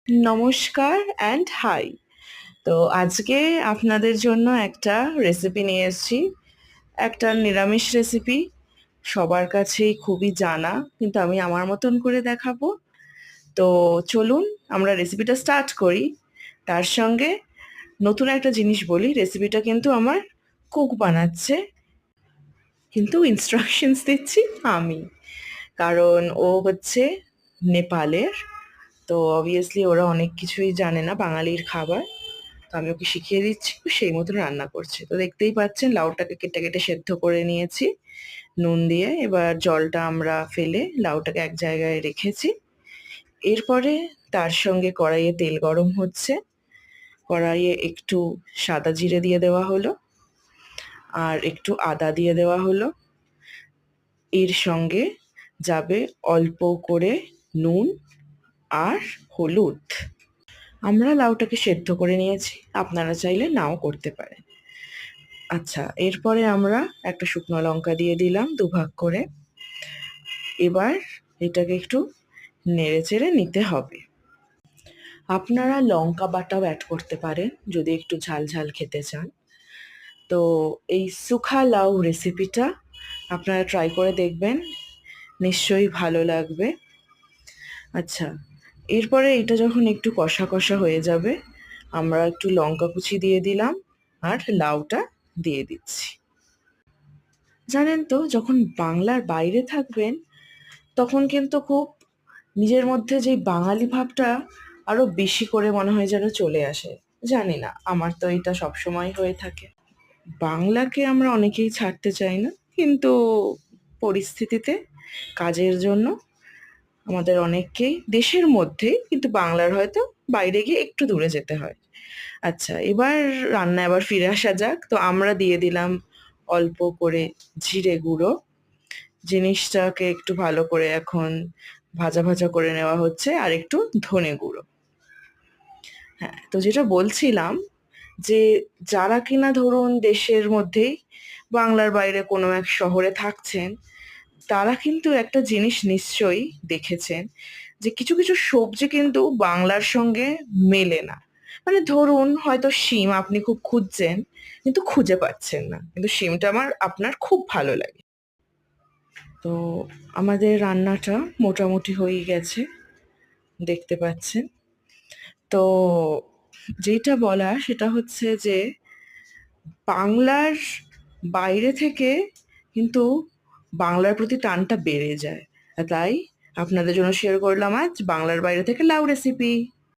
নমস্কার and high. তো আজকে আপনাদের জন্য একটা রেসিপি নিয়ে এসেছি। একটা নিরামিষ রেসিপি, সবার কাছেই খুবই জানা, কিন্তু আমি আমার মতন করে দেখাবো। তো চলুন আমরা রেসিপিটা স্টার্ট করি। তার সঙ্গে নতুন একটা জিনিস বলি, রেসিপিটা কিন্তু আমার কুক বানাচ্ছে, কিন্তু ইনস্ট্রাকশনস দিচ্ছি আমি, কারণ ও হচ্ছে নেপালের। তো অবভিয়াসলি ওরা অনেক কিছুই জানে না বাঙালির খাবার। তো আমি ওকে শিখিয়ে দিচ্ছি, ও সেই মতো রান্না করছে। তো দেখতেই পাচ্ছেন লাউটাকে কেটে কেটে সেদ্ধ করে নিয়েছি নুন দিয়ে। এবার জলটা আমরা ফেলে লাউটাকে এক জায়গায় রেখেছি। এরপরে তার সঙ্গে কড়াইয়ে তেল গরম হচ্ছে, কড়াইয়ে একটু সাদা জিরে দিয়ে দেওয়া হলো, আর একটু আদা দিয়ে দেওয়া হলো। এর সঙ্গে যাবে অল্প করে নুন আর হলুদ। আমরা লাউটাকে সেদ্ধ করে নিয়েছি, আপনারা চাইলে নাও করতে পারেন। আচ্ছা, এরপরে আমরা একটা শুকনো লঙ্কা দিয়ে দিলাম দুভাগ করে। এবার এটাকে একটু নেড়েচেড়ে নিতে হবে। আপনারা লঙ্কা বাটাও অ্যাড করতে পারেন যদি একটু ঝাল ঝাল খেতে চান। তো এই সুখা লাউ রেসিপিটা আপনারা ট্রাই করে দেখবেন, নিশ্চয়ই ভালো লাগবে। আচ্ছা, এরপরে এটা যখন একটু কষা কষা হয়ে যাবে, আমরা একটু লঙ্কা কুচি দিয়ে দিলাম আর লাউটা দিয়ে দিচ্ছি। জানেন তো, যখন বাংলার বাইরে থাকবেন তখন কিন্তু খুব নিজের মধ্যে যেই বাঙালি ভাবটা আরো বেশি করে মনে হয় যেন চলে আসে। জানি না, আমার তো এটা সবসময় হয়ে থাকে। বাংলাকে আমরা অনেকেই ছাড়তে চাই না, কিন্তু পরিস্থিতিতে, কাজের জন্য আমাদের অনেককেই দেশের মধ্যেই, কিন্তু বাংলার হয়তো বাইরে গিয়ে একটু দূরে যেতে হয়। আচ্ছা, এবার রান্নায় আবার ফিরে আসা যাক। তো আমরা দিয়ে দিলাম অল্প করে জিরে গুঁড়ো। জিনিসটাকে একটু ভালো করে এখন ভাজা ভাজা করে নেওয়া হচ্ছে, আর একটু ধনে গুঁড়ো। হ্যাঁ, তো যেটা বলছিলাম, যে যারা কিনা ধরুন দেশের মধ্যেই বাংলার বাইরে কোনো এক শহরে থাকছেন, তারা কিন্তু একটা জিনিস নিশ্চয়ই দেখেছেন, যে কিছু কিছু সবজি কিন্তু বাংলার সঙ্গে মেলে না। মানে ধরুন হয়তো শিম আপনি খুব খুঁজছেন, কিন্তু খুঁজে পাচ্ছেন না, কিন্তু শিমটা আপনার খুব ভালো লাগে। তো আমাদের রান্নাটা মোটামুটি হয়ে গেছে, দেখতে পাচ্ছেন। তো যেটা বলা সেটা হচ্ছে যে বাংলার বাইরে থেকে কিন্তু বাংলার প্রতি টানটা বেড়ে যায়। আর তাই আপনাদের জন্য শেয়ার করলাম আজ বাংলার বাইরে থেকে লাউ রেসিপি।